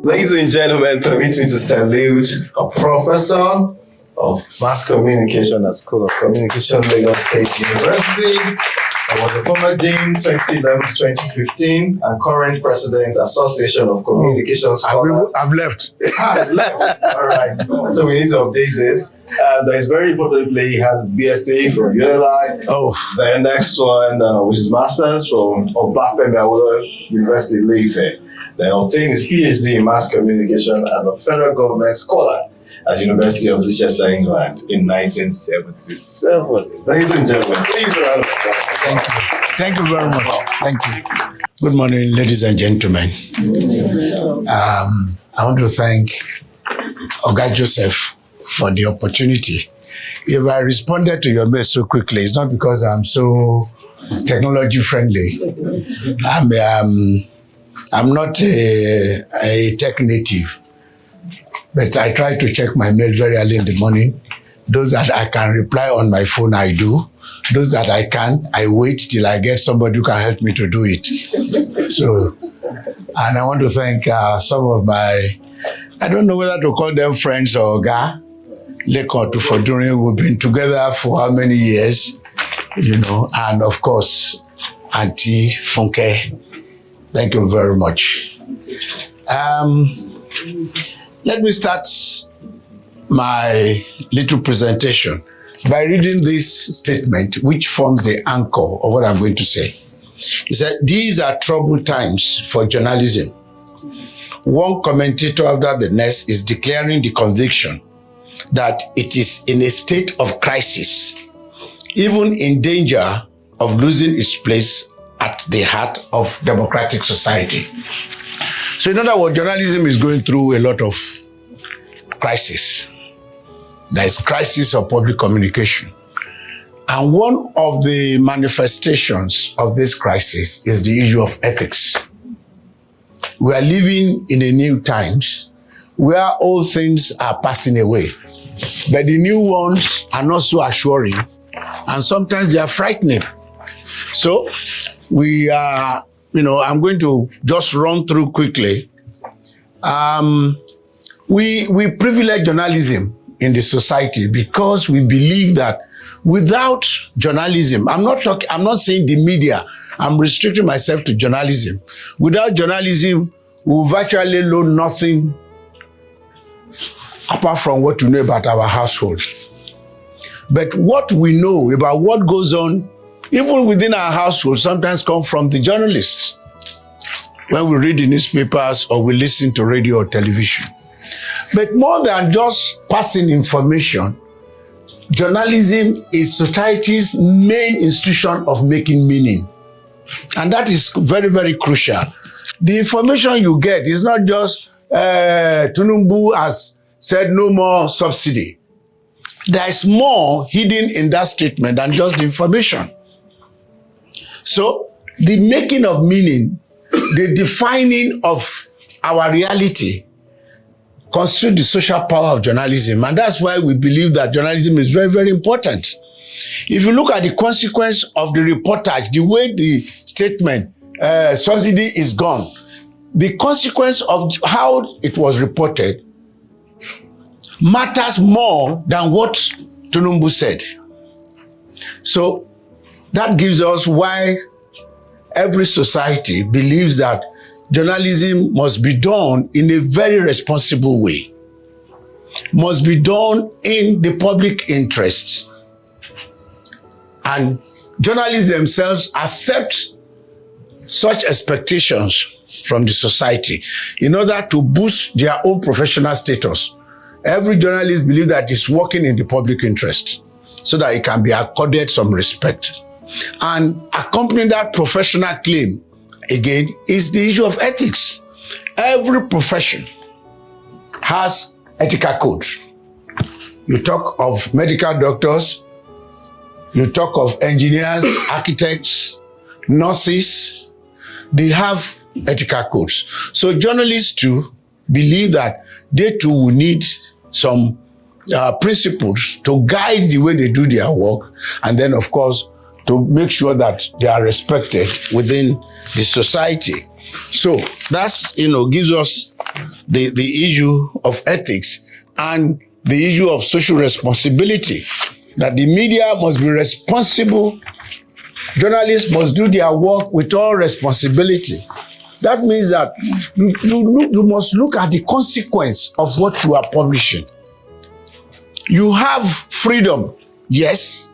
Ladies and gentlemen, permit me to salute a professor of mass communication at School of Communication, Lagos State University. I was a former dean 2011-2015 and current president, Association of Communication Scholars. I've left. All right. So we need to update this. And very importantly, he has BSc from UNLI. The next one, which is Masters from Obafemi Awolowo University, Ile-Ife. Then obtained his PhD in mass communication as a federal government scholar at the University of Leicester, England in 1977. Ladies and gentlemen, please round of applause. Thank you. Thank you very much. Thank you. Good morning, ladies and gentlemen. I want to thank Oga Joseph for the opportunity. If I responded to your mail so quickly, it's not because I'm so technology friendly. I'm not a tech native, but I try to check my mail very early in the morning. Those that I can reply on my phone, I do. Those that I can't, I wait till I get somebody who can help me to do it. So, and I want to thank some of my, I don't know whether to call them friends or Oga, Leko to Foduri. We've been together for how many years, and of course, Auntie Funke. Thank you very much. Let me start my little presentation by reading this statement, which forms the anchor of what I'm going to say. It said, these are troubled times for journalism. One commentator after the next is declaring the conviction that it is in a state of crisis, even in danger of losing its place at the heart of democratic society. So in other words, journalism is going through a lot of crisis. There is crisis of public communication. And one of the manifestations of this crisis is the issue of ethics. We are living in a new times where old things are passing away, but the new ones are not so assuring, and sometimes they are frightening. So we are, I'm going to just run through quickly. We privilege journalism in the society because we believe that without journalism, I'm not saying the media, I'm restricting myself to journalism. Without journalism, we virtually know nothing apart from what we know about our households. But what we know about what goes on even within our household sometimes come from the journalists when we read the newspapers or we listen to radio or television. But more than just passing information, journalism is society's main institution of making meaning. And that is very, very crucial. The information you get is not just Tinubu has said no more subsidy. There is more hidden in that statement than just the information. So the making of meaning, the defining of our reality constitute the social power of journalism. And that's why we believe that journalism is very, very important. If you look at the consequence of the reportage, the way the statement, subsidy is gone, the consequence of how it was reported matters more than what Tinubu said. So that gives us why every society believes that journalism must be done in a very responsible way, must be done in the public interest. And journalists themselves accept such expectations from the society in order to boost their own professional status. Every journalist believes that it's working in the public interest so that it can be accorded some respect. And accompanying that professional claim, again, is the issue of ethics. Every profession has ethical codes. You talk of medical doctors, you talk of engineers, architects, nurses, they have ethical codes. So journalists too believe that they too will need some principles to guide the way they do their work, and then of course to make sure that they are respected within the society. So that's, gives us the issue of ethics and the issue of social responsibility, that the media must be responsible. Journalists must do their work with all responsibility. That means that you must look at the consequence of what you are publishing. You have freedom, yes,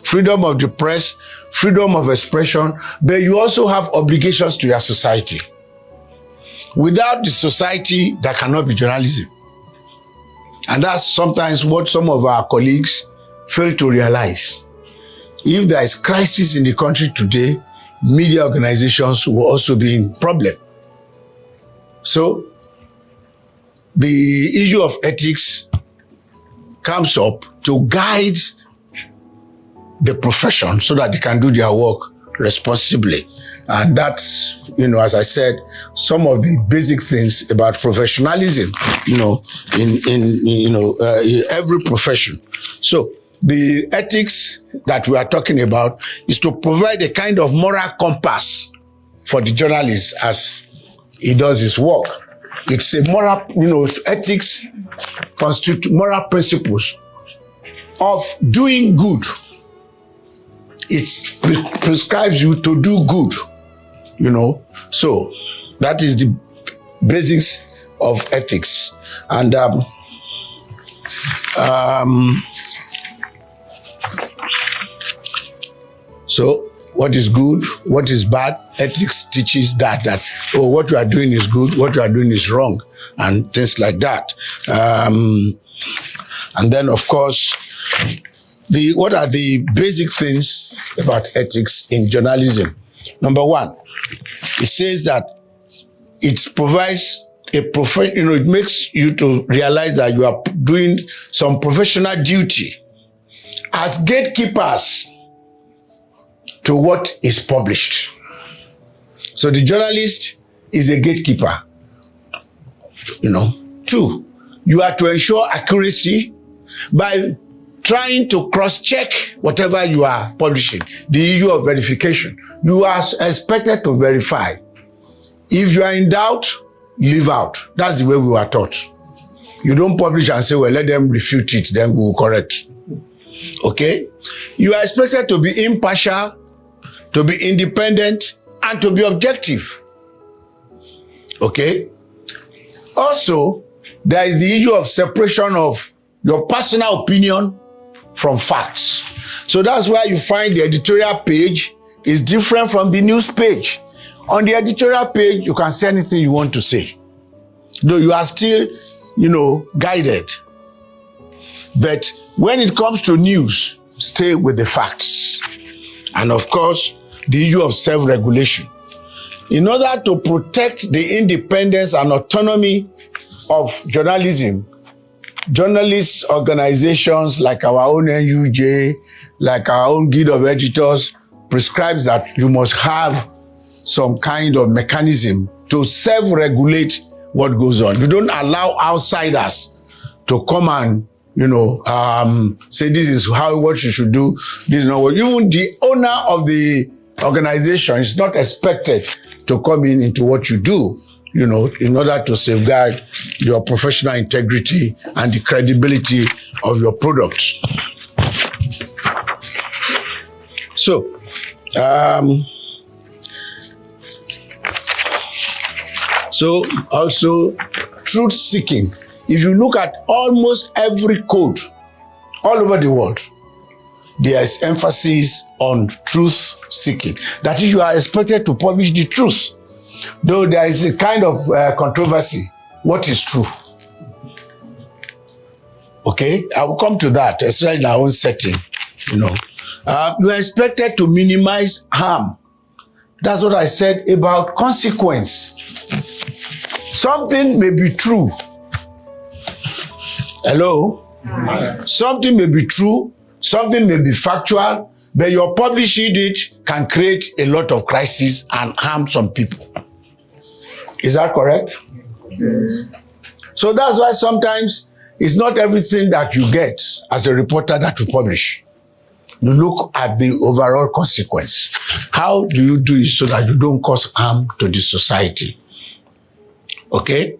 freedom of the press, freedom of expression, but you also have obligations to your society. Without the society, there cannot be journalism. And that's sometimes what some of our colleagues fail to realize. If there is crisis in the country today, media organizations will also be in problem. So, the issue of ethics comes up to guide the profession so that they can do their work responsibly. And that's, as I said, some of the basic things about professionalism, in every profession. So the ethics that we are talking about is to provide a kind of moral compass for the journalist as he does his work. It's a moral, ethics constitute moral principles of doing good. It prescribes you to do good, So that is the basics of ethics. And so what is good, what is bad? Ethics teaches that what you are doing is good, what you are doing is wrong, and things like that. And then, of course, what are the basic things about ethics in journalism? Number one, it says that it provides it makes you to realize that you are doing some professional duty as gatekeepers to what is published. So the journalist is a gatekeeper. Two, you are to ensure accuracy by trying to cross-check whatever you are publishing. The issue of verification. You are expected to verify. If you are in doubt, leave out. That's the way we were taught. You don't publish and say, well, let them refute it, then we will correct. Okay? You are expected to be impartial, to be independent, and to be objective. Okay? Also, there is the issue of separation of your personal opinion from facts. So that's why you find the editorial page is different from the news page. On the editorial page, you can say anything you want to say, though you are still, guided. But when it comes to news, stay with the facts. And of course, the issue of self-regulation. In order to protect the independence and autonomy of journalism, journalist organizations like our own NUJ, like our own Guild of Editors, prescribes that you must have some kind of mechanism to self-regulate what goes on. You don't allow outsiders to come and, say this is what you should do. This is not what. Even the owner of the organization is not expected to come into what you do, in order to safeguard your professional integrity and the credibility of your products. So, also truth seeking. If you look at almost every code all over the world, there is emphasis on truth seeking. That is, you are expected to publish the truth. Though there is a kind of controversy, what is true? Okay, I will come to that, especially in our own setting. You are expected to minimize harm. That's what I said about consequence. Something may be true. Hello? Something may be true, something may be factual, but your publishing it can create a lot of crisis and harm some people. Is that correct? Yes. So that's why sometimes it's not everything that you get as a reporter that you publish. You look at the overall consequence. How do you do it so that you don't cause harm to the society? Okay?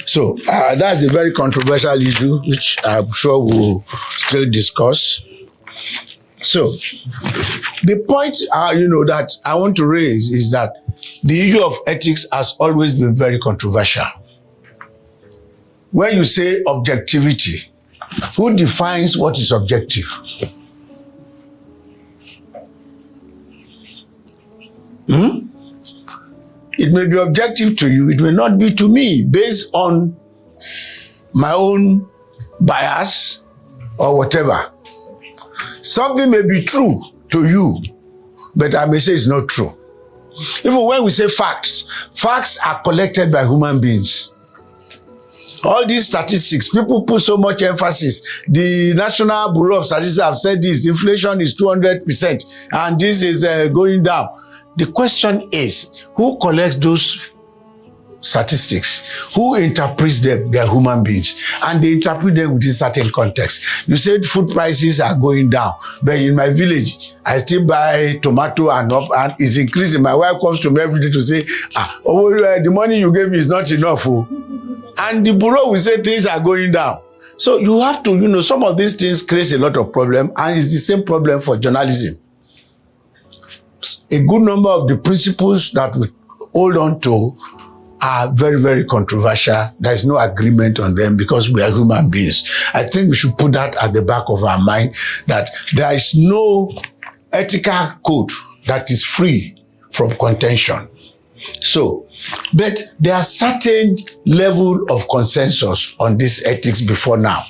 So that's a very controversial issue, which I'm sure we'll still discuss. So the point, that I want to raise is that the issue of ethics has always been very controversial. When you say objectivity, who defines what is objective? It may be objective to you, it may not be to me, based on my own bias or whatever. Something may be true to you, but I may say it's not true. Even when we say facts are collected by human beings. All these statistics, people put so much emphasis. The National Bureau of Statistics have said this, inflation is 200%, and this is going down. The question is, who collects those statistics? Who interprets them? They are human beings. And they interpret them within certain context. You said food prices are going down, but in my village, I still buy tomato and it's increasing. My wife comes to me every day to say, the money you gave me is not enough. And the bureau will say things are going down. So you have to, some of these things create a lot of problem, and it's the same problem for journalism. A good number of the principles that we hold on to are very, very controversial. There is no agreement on them because we are human beings. I think we should put that at the back of our mind, that there is no ethical code that is free from contention. So, but there are certain level of consensus on this ethics before now.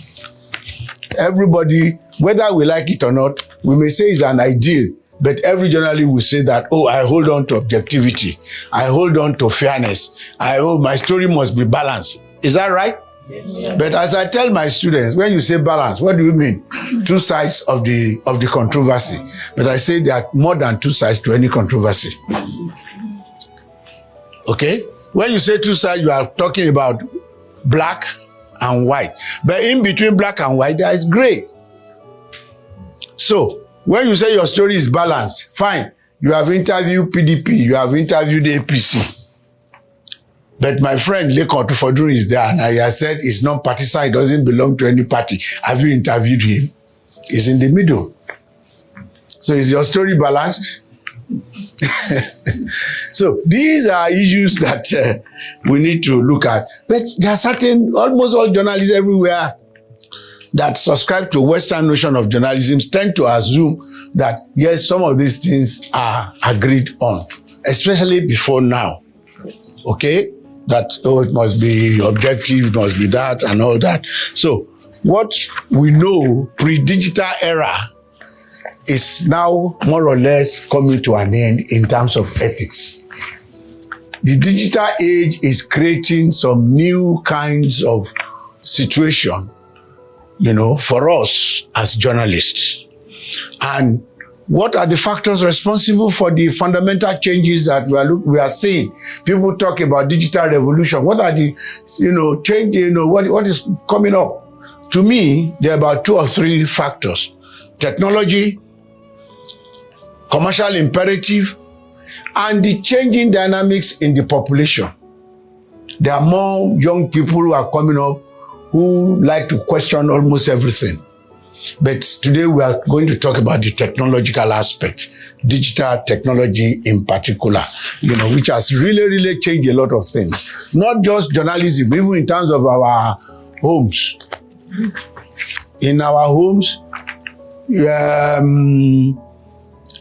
Everybody, whether we like it or not, we may say it's an ideal, but every journalist will say that, I hold on to objectivity. I hold on to fairness. My story must be balanced. Is that right? Yes. But as I tell my students, when you say balance, what do you mean? Two sides of the controversy. But I say there are more than two sides to any controversy. Okay? When you say two sides, you are talking about black and white. But in between black and white, there is gray. So, when you say your story is balanced, fine. You have interviewed PDP, you have interviewed APC. But my friend Lekon Tufodun is there, and I have said he's non-partisan, he doesn't belong to any party. Have you interviewed him? He's in the middle. So is your story balanced? So these are issues that we need to look at. But there are almost all journalists everywhere that subscribe to Western notion of journalism tend to assume that, yes, some of these things are agreed on, especially before now. Okay? That, it must be objective, it must be that and all that. So what we know pre-digital era is now more or less coming to an end in terms of ethics. The digital age is creating some new kinds of situation, for us as journalists. And what are the factors responsible for the fundamental changes that we are seeing? People talk about digital revolution. What are the, changes, what is coming up? To me, there are about 2 or 3 factors. Technology, commercial imperative, and the changing dynamics in the population. There are more young people who are coming up who like to question almost everything. But today we are going to talk about the technological aspect, digital technology in particular, which has really, really changed a lot of things. Not just journalism, even in terms of our homes. In our homes,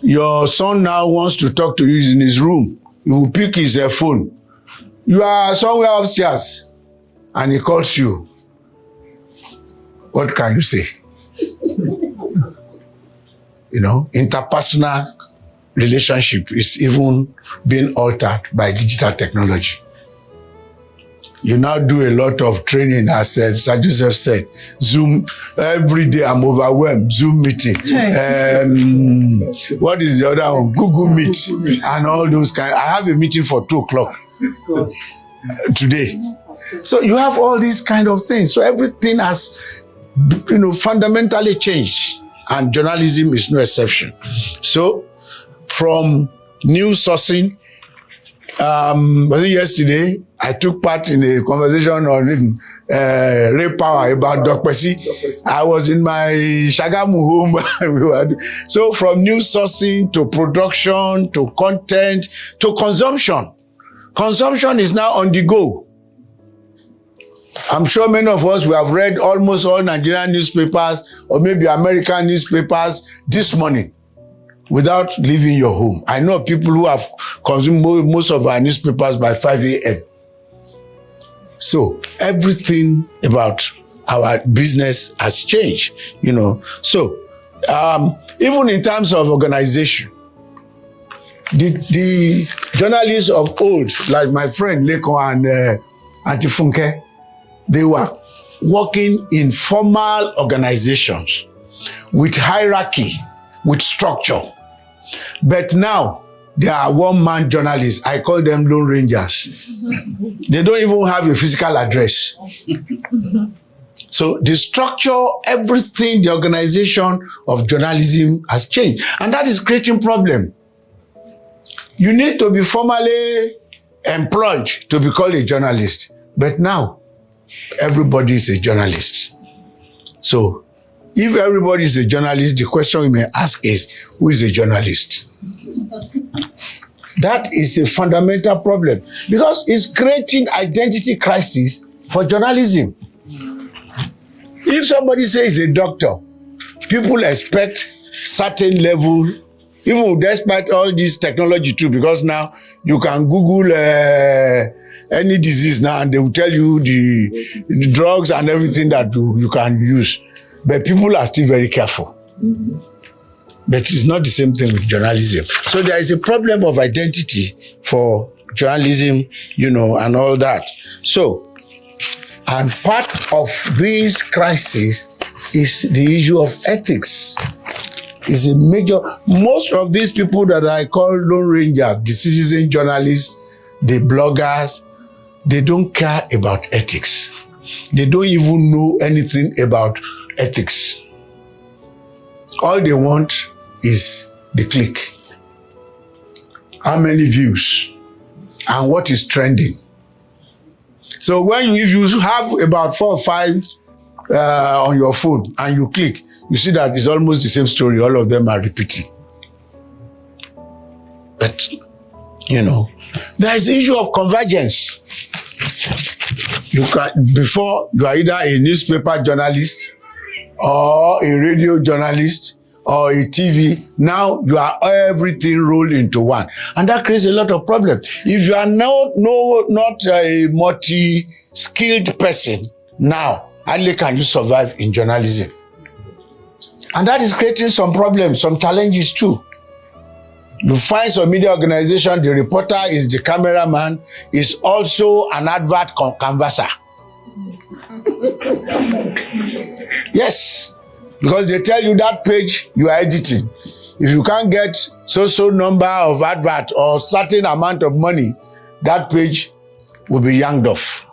your son now wants to talk to you, he's in his room. He will pick his phone. You are somewhere upstairs and he calls you. What can you say? Interpersonal relationship is even being altered by digital technology. You now do a lot of training, as Sir Joseph said. Zoom, every day I'm overwhelmed. Zoom meeting. What is the other one? Google Meet and all those kind. I have a meeting for 2:00 today. So you have all these kind of things. So everything has, fundamentally changed, and journalism is no exception. So from news sourcing, was it yesterday? I took part in a conversation on Ray Power about Dr. C. I was in my Shagamu home. So from news sourcing to production to content to consumption. Consumption is now on the go. I'm sure many of us we have read almost all Nigerian newspapers or maybe American newspapers this morning without leaving your home. I know people who have consumed most of our newspapers by 5 a.m. So everything about our business has changed, So even in terms of organization, the journalists of old, like my friend Leko and Auntie Funke, they were working in formal organizations with hierarchy, with structure. But now, they are one-man journalists. I call them Lone Rangers. They don't even have a physical address. So the structure, everything, the organization of journalism has changed. And that is creating problem. You need to be formally employed to be called a journalist. But now, everybody is a journalist. So if everybody is a journalist, the question we may ask is, who is a journalist? That is a fundamental problem because it's creating identity crisis for journalism. If somebody says a doctor, people expect certain level, even despite all this technology too, because now you can Google any disease now and they will tell you the drugs and everything that you can use. But people are still very careful. Mm-hmm. But it's not the same thing with journalism. So there is a problem of identity for journalism, and all that. So, and part of this crisis is the issue of ethics. It's a major, most of these people that I call Lone Rangers, the citizen journalists, the bloggers, they don't care about ethics. They don't even know anything about ethics. All they want is the click. How many views? And what is trending? So if you have about 4 or 5 on your phone and you click, you see that it's almost the same story. All of them are repeating. But, there is the issue of convergence. Before you are either a newspaper journalist or a radio journalist or a TV, now you are everything rolled into one. And that creates a lot of problems. If you are not a multi-skilled person, now, hardly can you survive in journalism. And that is creating some problems, some challenges too. You find some media organization, the reporter is the cameraman, is also an advert canvasser. Yes, because they tell you that page you are editing. If you can't get so number of advert or certain amount of money, that page will be yanked off.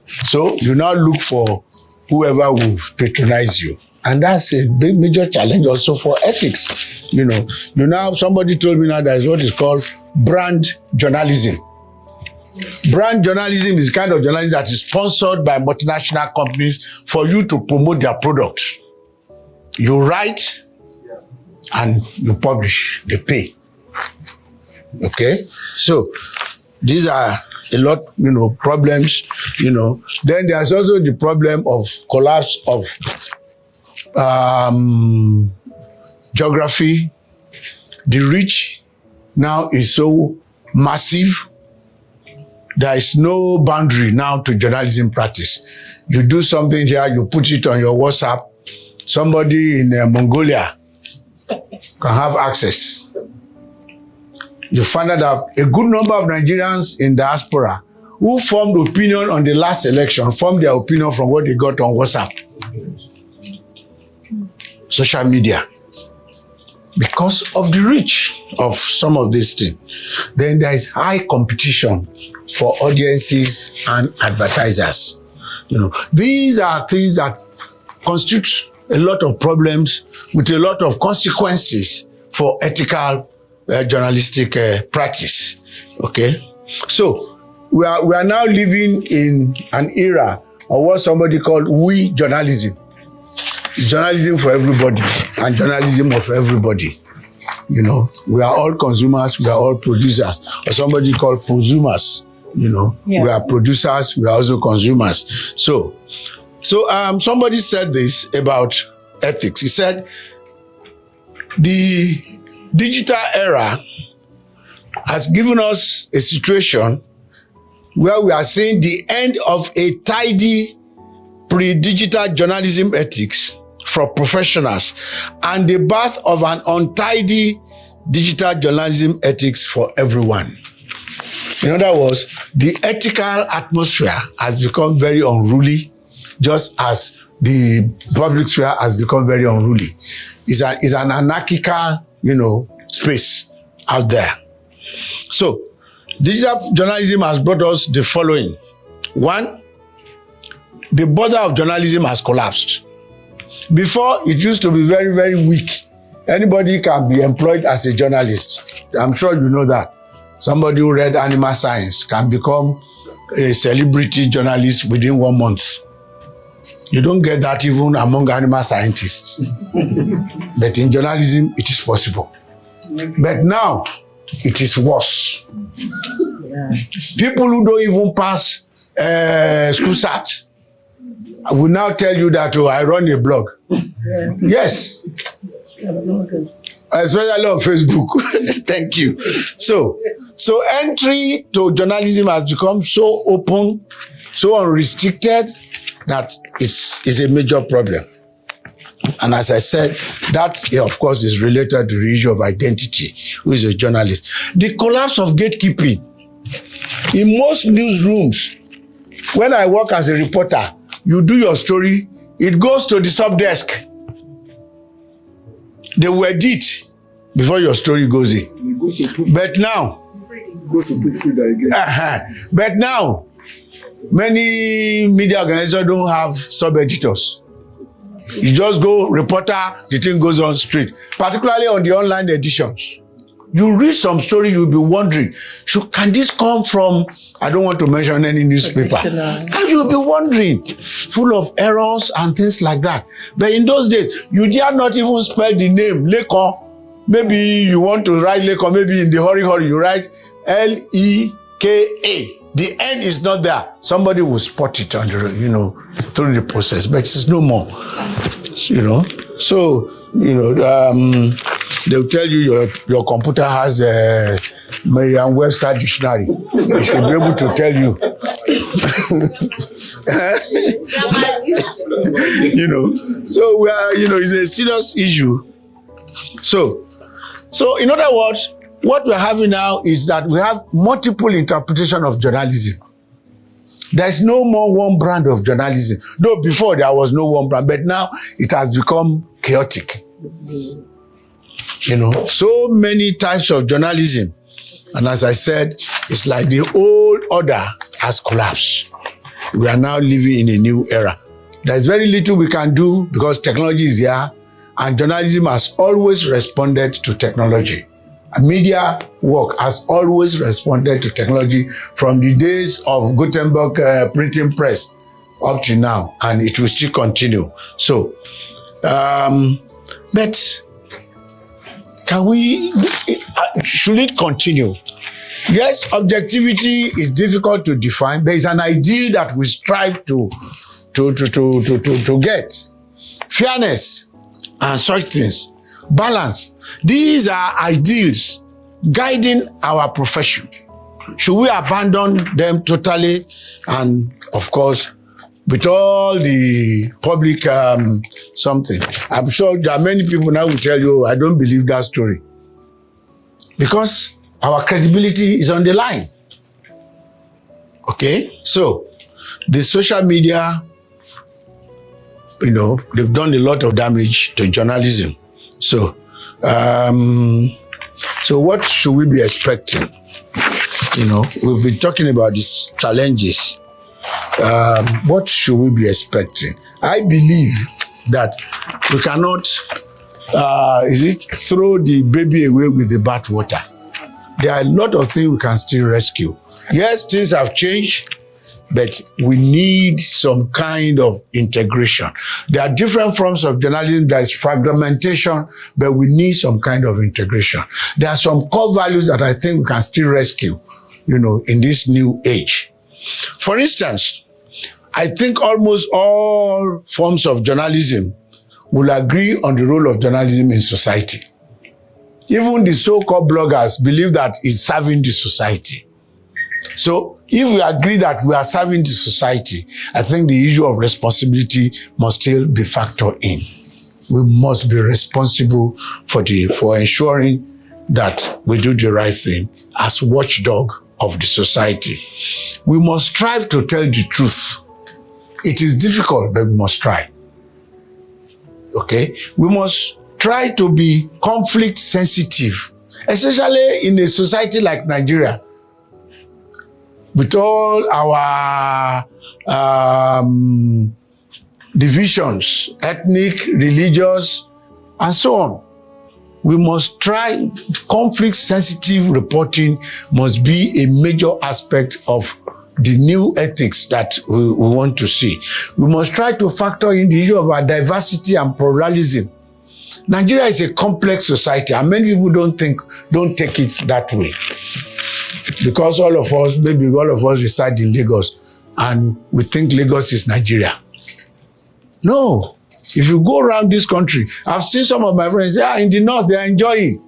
So you now look for whoever will patronize you. And that's a big major challenge also for ethics. Somebody told me now there is what is called brand journalism. Brand journalism is the kind of journalism that is sponsored by multinational companies for you to promote their product. You write and you publish, they pay. Okay? So these are a lot, problems, Then there's also the problem of collapse of geography. The reach now is so massive. There is no boundary now to journalism practice. You do something here, you put it on your WhatsApp. Somebody in Mongolia can have access. You find out that a good number of Nigerians in diaspora who formed opinion on the last election formed their opinion from what they got on WhatsApp. Social media. Because of the reach of some of these things. Then there is high competition for audiences and advertisers. These are things that constitute a lot of problems with a lot of consequences for ethical journalistic practice. Okay? So we are now living in an era of what somebody called we journalism. Journalism for everybody and journalism of everybody. You know, we are all consumers, we are all producers, or somebody called prosumers. You know, we are producers, we are also consumers. So somebody said this about ethics. He said, the digital era has given us a situation where we are seeing the end of a tidy pre-digital journalism ethics for professionals and the birth of an untidy digital journalism ethics for everyone. In other words, the ethical atmosphere has become very unruly, just as the public sphere has become very unruly. It's an anarchical, space out there. So, digital journalism has brought us the following. One, the border of journalism has collapsed. Before, it used to be very, very weak. Anybody can be employed as a journalist. I'm sure you know that. Somebody who read animal science can become a celebrity journalist within 1 month. You don't get that even among animal scientists. But in journalism, it is possible. But now, it is worse. People who don't even pass school SAT will now tell you that, I run a blog. Yes. Especially on Facebook. Thank you. So entry to journalism has become so open, so unrestricted, that it's a major problem. And as I said, that, of course, is related to the issue of identity. Who is a journalist? The collapse of gatekeeping. In most newsrooms, when I work as a reporter, you do your story, it goes to the sub-desk. They will edit before your story goes in. But now, but now, many media organizations don't have sub-editors. You just go, reporter, the thing goes on straight. Particularly on the online editions. You read some story, you'll be wondering, can this come from, I don't want to mention any newspaper. And you'll be wondering, full of errors and things like that. But in those days, you dare not even spell the name, Lekon. Maybe you want to write Lekon, maybe in the hurry, you write L-E-K-A. The end is not there. Somebody will spot it on the, through the process, but it's no more. So, they'll tell you your computer has a Merriam-Webster dictionary. It should be able to tell you. So we are, it's a serious issue. So in other words, what we're having now is that we have multiple interpretation of journalism. There's no more one brand of journalism. Though before there was no one brand, but now it has become chaotic. So many types of journalism. And as I said, it's like the old order has collapsed. We are now living in a new era. There's very little we can do because technology is here, and journalism has always responded to technology. Media work has always responded to technology from the days of Gutenberg printing press up to now, and it will still continue. So, but should it continue? Yes, objectivity is difficult to define. There is an ideal that we strive to get. Fairness and such things. Balance. These are ideals guiding our profession. Should we abandon them totally? And of course, with all the public something, I'm sure there are many people now will tell you, I don't believe that story. Because our credibility is on the line. Okay? So, the social media, they've done a lot of damage to journalism. So what should we be expecting? We've been talking about these challenges. What should we be expecting? I believe that we cannot, throw the baby away with the bathwater. there are a lot of things we can still rescue. Yes, things have changed, but we need some kind of integration. There are different forms of journalism. There is fragmentation, but we need some kind of integration. There are some core values that I think we can still rescue, in this new age. For instance, I think almost all forms of journalism will agree on the role of journalism in society. Even the so-called bloggers believe that it's serving the society. So if we agree that we are serving the society, I think the issue of responsibility must still be factored in. We must be responsible for ensuring that we do the right thing as watchdog of the society. We must strive to tell the truth. It is difficult, but we must try. Okay? We must try to be conflict sensitive, especially in a society like Nigeria, with all our divisions, ethnic, religious, and so on. We must try, conflict sensitive reporting must be a major aspect of the new ethics that we want to see. We must try to factor in the issue of our diversity and pluralism. Nigeria is a complex society, and many people don't take it that way. Because maybe all of us reside in Lagos, and we think Lagos is Nigeria. No. If you go around this country, I've seen some of my friends, they are in the north, they are enjoying.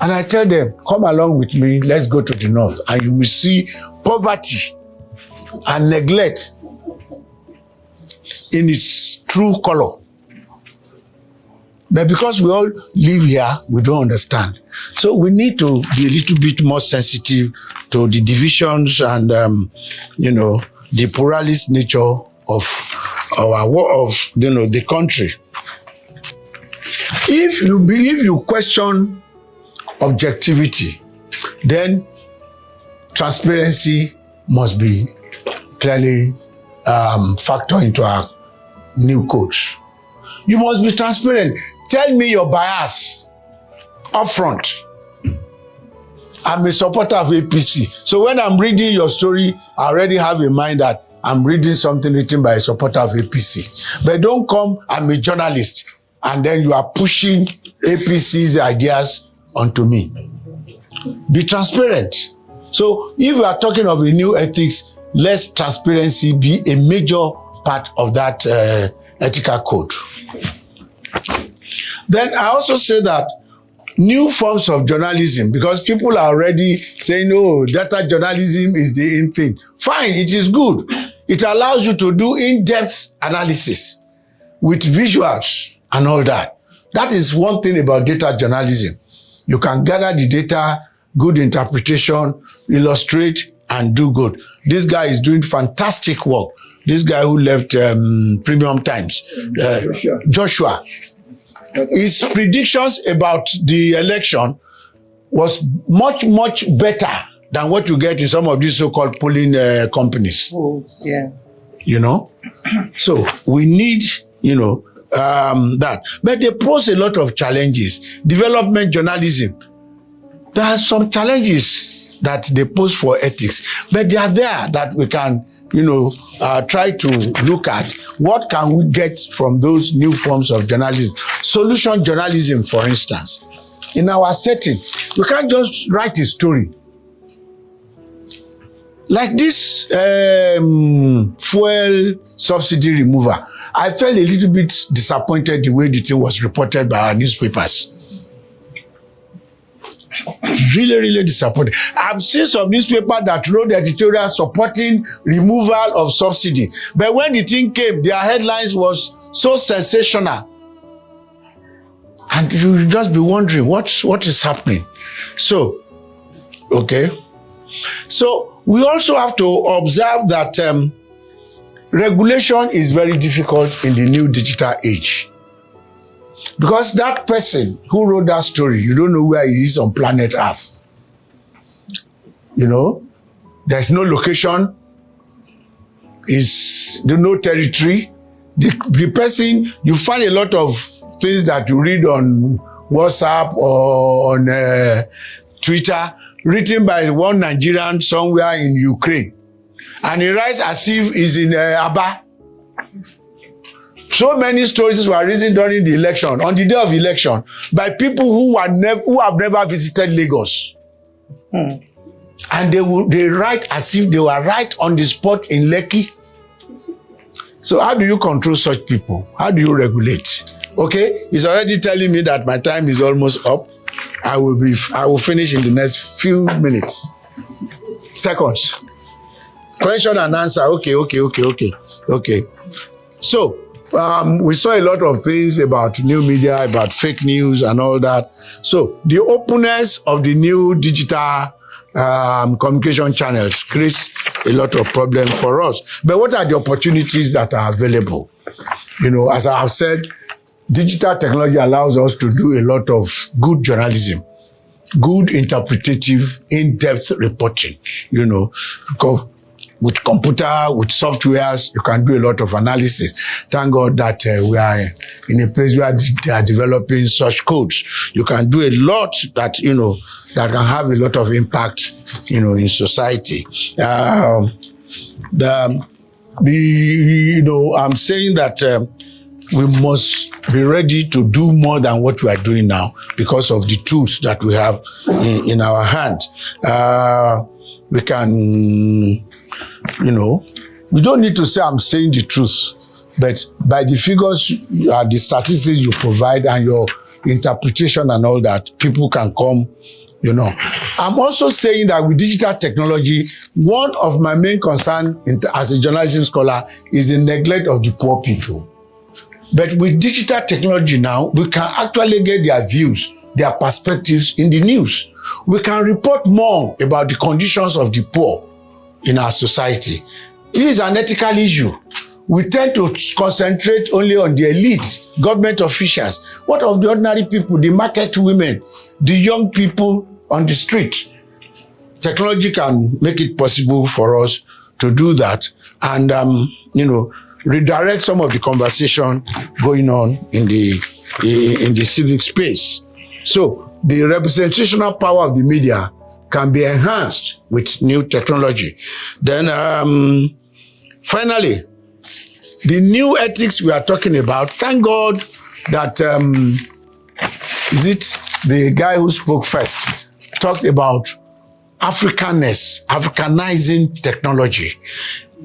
And I tell them, come along with me, let's go to the north. And you will see poverty and neglect in its true color. But because we all live here, we don't understand. So we need to be a little bit more sensitive to the divisions and, the pluralist nature of the country. If you question objectivity, then transparency must be clearly factored into our new codes. You must be transparent. Tell me your bias upfront. I'm a supporter of APC. So when I'm reading your story, I already have in mind that I'm reading something written by a supporter of APC. But don't come, I'm a journalist, and then you are pushing APC's ideas onto me. Be transparent. So if we are talking of a new ethics, let transparency be a major part of that ethical code. Then I also say that new forms of journalism, because people are already saying, oh, data journalism is the in thing. Fine, it is good. It allows you to do in-depth analysis with visuals and all that. That is one thing about data journalism. You can gather the data, good interpretation, illustrate, and do good. This guy is doing fantastic work. This guy who left Premium Times, Joshua. His predictions about the election was much, much better than what you get in some of these so-called polling companies. Oh, yeah. So we need, that. But they pose a lot of challenges. Development journalism, there are some challenges that they pose for ethics, but they are there that we can, try to look at. What can we get from those new forms of journalism? Solution journalism, for instance. In our setting, we can't just write a story. Like this fuel subsidy remover, I felt a little bit disappointed the way the thing was reported by our newspapers. Really, really disappointed. I've seen some newspaper that wrote editorial supporting removal of subsidy. But when the thing came, their headlines was so sensational. And you just be wondering, what is happening? So, okay. So, we also have to observe that regulation is very difficult in the new digital age. Because that person who wrote that story, you don't know where he is on planet Earth. There's no location, there's no territory. The person, you find a lot of things that you read on WhatsApp or on Twitter, written by one Nigerian somewhere in Ukraine. And he writes as if he's in Aba. So many stories were written during the election, on the day of election, by people who have never visited Lagos. And they write as if they were right on the spot in Lekki. So how do you control such people? How do you regulate? Okay, he's already telling me that my time is almost up. I will finish in the next few minutes. Seconds. Question and answer. Okay. So, we saw a lot of things about new media, about fake news and all that. So, the openness of the new digital communication channels creates a lot of problems for us. But what are the opportunities that are available? You know, as I have said, digital technology allows us to do a lot of good journalism, good interpretative, in-depth reporting, you know, because with computer, with softwares, you can do a lot of analysis. Thank God that we are in a place where they are developing such codes. You can do a lot that, you know, that can have a lot of impact, you know, in society. I'm saying that we must be ready to do more than what we are doing now because of the tools that we have in our hand. We can, you know, we don't need to say I'm saying the truth, but by the figures, the statistics you provide and your interpretation and all that, people can come, you know. I'm also saying that with digital technology, one of my main concerns as a journalism scholar is the neglect of the poor people. But with digital technology now, we can actually get their views, their perspectives in the news. We can report more about the conditions of the poor in our society. It is an ethical issue. We tend to concentrate only on the elite, government officials. What of the ordinary people, the market women, the young people on the street? Technology can make it possible for us to do that and, you know, redirect some of the conversation going on in the civic space. So the representational power of the media can be enhanced with new technology. Then finally, the new ethics we are talking about, thank God that, is it the guy who spoke first, talked about Africanizing technology.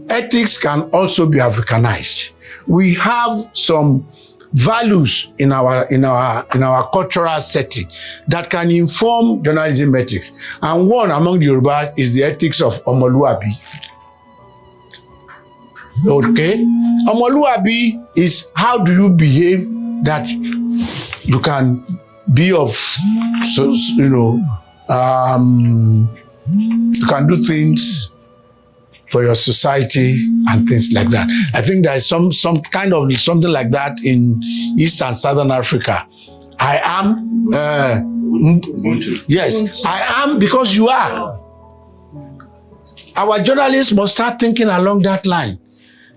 Ethics can also be Africanized. We have some values in our cultural setting that can inform journalism ethics. And one among the Yorubas is the ethics of Omoluabi. Okay? Omoluabi is how do you behave that you can be of, so, you know, you can do things for your society and things like that. I think there is some kind of something like that in East and Southern Africa. I am, yes, I am because you are. Our journalists must start thinking along that line.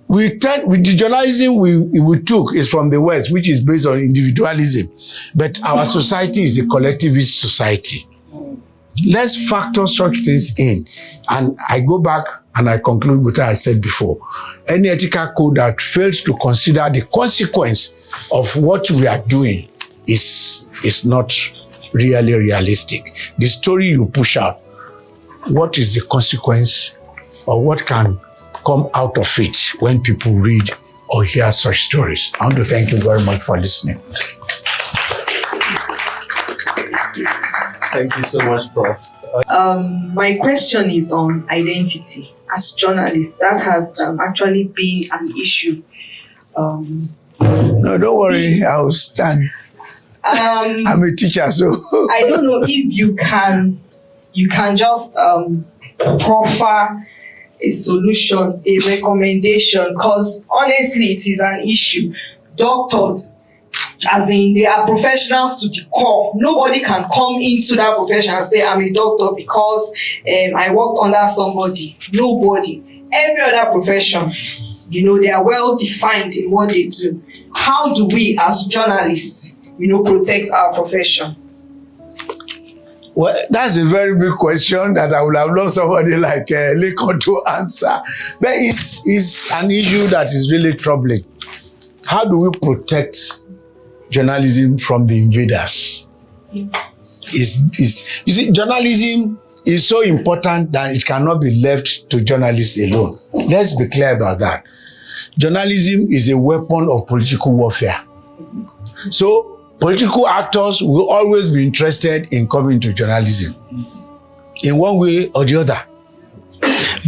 With the journalism we took is from the West, which is based on individualism. But our society is a collectivist society. Let's factor such things in. And I go back and I conclude with what I said before. Any ethical code that fails to consider the consequence of what we are doing is not really realistic. The story you push out, what is the consequence or what can come out of it when people read or hear such stories? I want to thank you very much for listening. Thank you so much, Prof. My question is on identity. As journalists, that has actually been an issue. No, don't worry, I'll stand. I'm a teacher, so. I don't know if you can just proffer a solution, a recommendation, because honestly, it is an issue. Doctors, as in they are professionals to the core. Nobody can come into that profession and say, I'm a doctor because I worked under somebody. Nobody. Every other profession, you know, they are well defined in what they do. How do we as journalists, you know, protect our profession? Well, that's a very big question that I would have loved somebody like Lincoln to answer. But it's an issue that is really troubling. How do we protect journalism from the invaders? You see, journalism is so important that it cannot be left to journalists alone. Let's be clear about that. Journalism is a weapon of political warfare. So, political actors will always be interested in coming to journalism in one way or the other.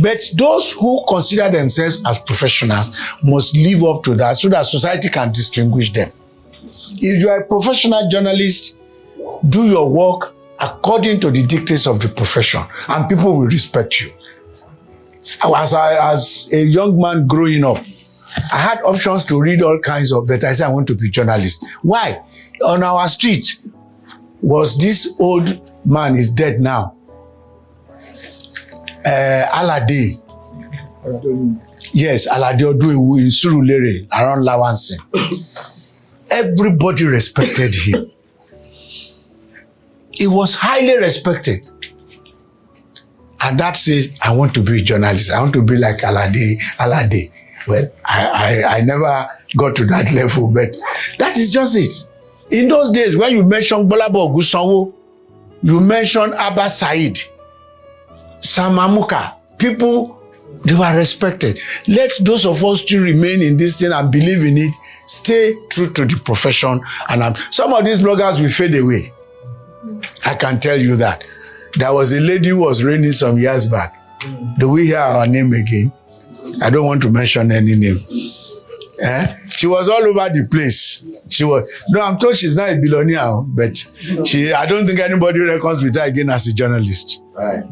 But those who consider themselves as professionals must live up to that so that society can distinguish them. If you are a professional journalist, do your work according to the dictates of the profession and people will respect you. As a young man growing up, I had options to read all kinds of, but I said I want to be a journalist. Why? On our street was this old man, is dead now. Alade. Yes, Alade Oduewu in Surulere, around Lawansin. Everybody respected him. He was highly respected. And that said, I want to be a journalist. I want to be like Alade. Well, I never got to that level, but that is just it. In those days, when you mention Bolabo Ogusanwo, you mention Abba Said, Sam Amuka, people, they were respected. Let those of us still remain in this thing and believe in it, stay true to the profession. And some of these bloggers will fade away. I can tell you that. There was a lady who was reigning some years back. Do we hear her name again? I don't want to mention any name. She was all over the place. I'm told she's not a billionaire, but I don't think anybody reckons with her again as a journalist. Right.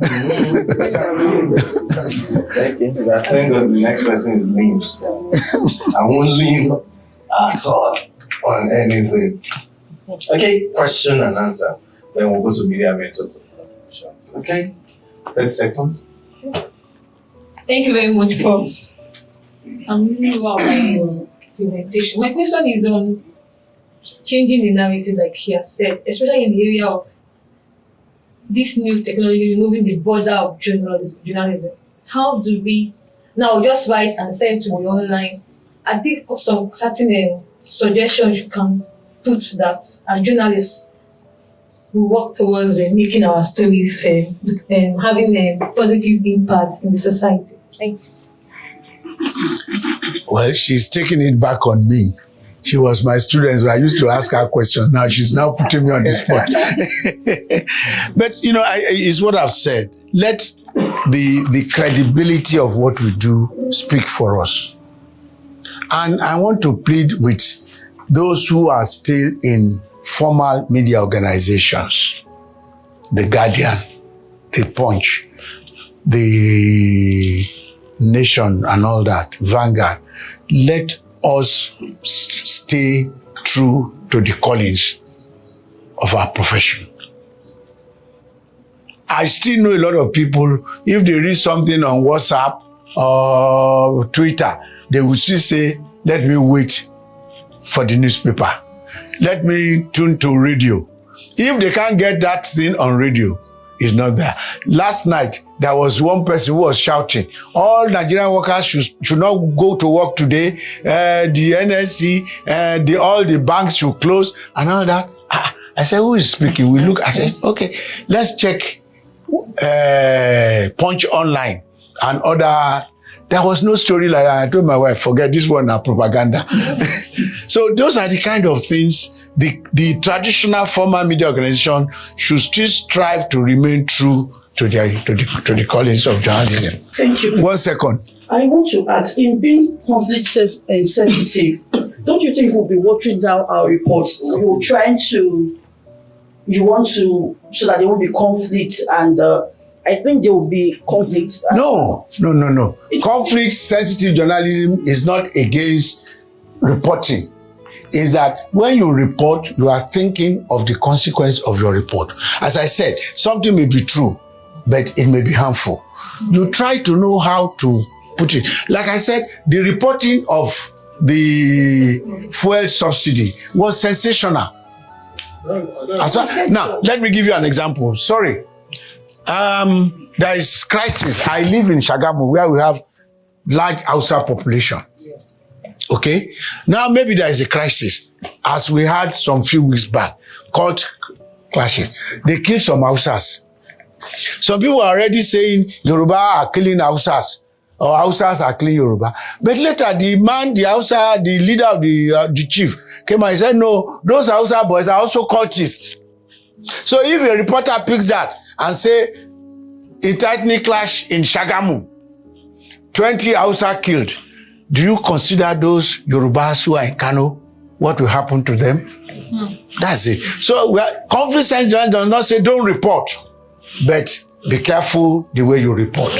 Thank you. I thank God the next person is Limbs. I won't lean at all on anything. Okay, question and answer. Then we'll go to media mentor. Okay? 30 seconds. Thank you very much, Prof. I'm really wow by your presentation. My question is on changing the narrative, like he has said, especially in the area of this new technology, removing the border of journalism. How do we now just write and send to the online? I think some certain suggestions you can put that journalists will work towards making our stories having a positive impact in the society. Thank you. Well, she's taking it back on me. She was my student, so I used to ask her questions. Now she's now putting me on the spot. But, it's what I've said. Let the credibility of what we do speak for us. And I want to plead with those who are still in formal media organizations, the Guardian, the Punch, the Nation and all that, Vanguard. Let us stay true to the callings of our profession. I still know a lot of people, if they read something on WhatsApp or Twitter, they will still say, let me wait for the newspaper. Let me tune to radio. If they can't get that thing on radio, it's not there. Last night, there was one person who was shouting, all Nigerian workers should not go to work today. The NSC, all the banks should close and all that. I said, who is speaking? We look, I said, okay, let's check Punch Online and other. There was no story like that. I told my wife, forget this one, now propaganda. So those are the kind of things the traditional formal media organization should still strive to remain true to the callings of journalism. Thank you. 1 second. I want to ask, in being conflict sensitive, don't you think we'll be watering down our reports? You want to, so that there won't be conflict, and I think there will be conflict. No. Conflict sensitive journalism is not against reporting. Is that when you report, you are thinking of the consequence of your report. As I said, something may be true, but it may be harmful. You try to know how to put it. Like I said, the reporting of the fuel subsidy was sensational. Now, let me give you an example. Sorry. There is crisis. I live in Shagamu where we have large Hausa population. Okay? Now, maybe there is a crisis, as we had some few weeks back, called clashes. They killed some Hausas. Some people are already saying Yoruba are killing Hausas, or Hausas are killing Yoruba. But later, the leader of the chief came and said, no, those Hausa boys are also cultists. So if a reporter picks that and say, ethnic clash in Shagamu, 20 Hausa killed, do you consider those Yorubas who are in Kano, what will happen to them? That's it. So conflict science does not say don't report, but be careful the way you report.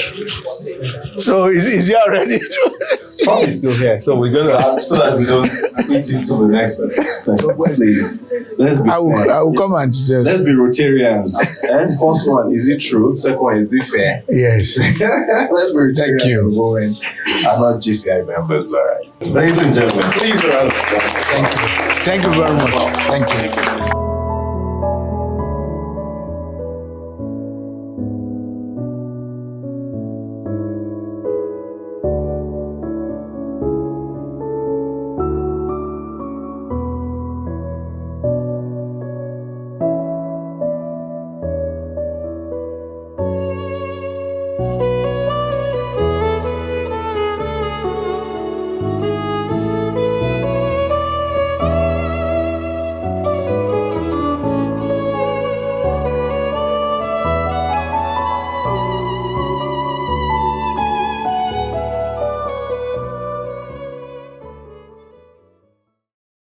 So is he already? Prof is still here, so we're going to have, so that we don't eat into the next one. Please, let's be I will come and just. Let's be Rotarians. First one, is it true? Second one, is it fair? Yes. Let's be Rotarians. Thank you. For the moment. I'm not GCI members, all right. Ladies and gentlemen, please round of applause. Thank you. Thank you very much. Thank you.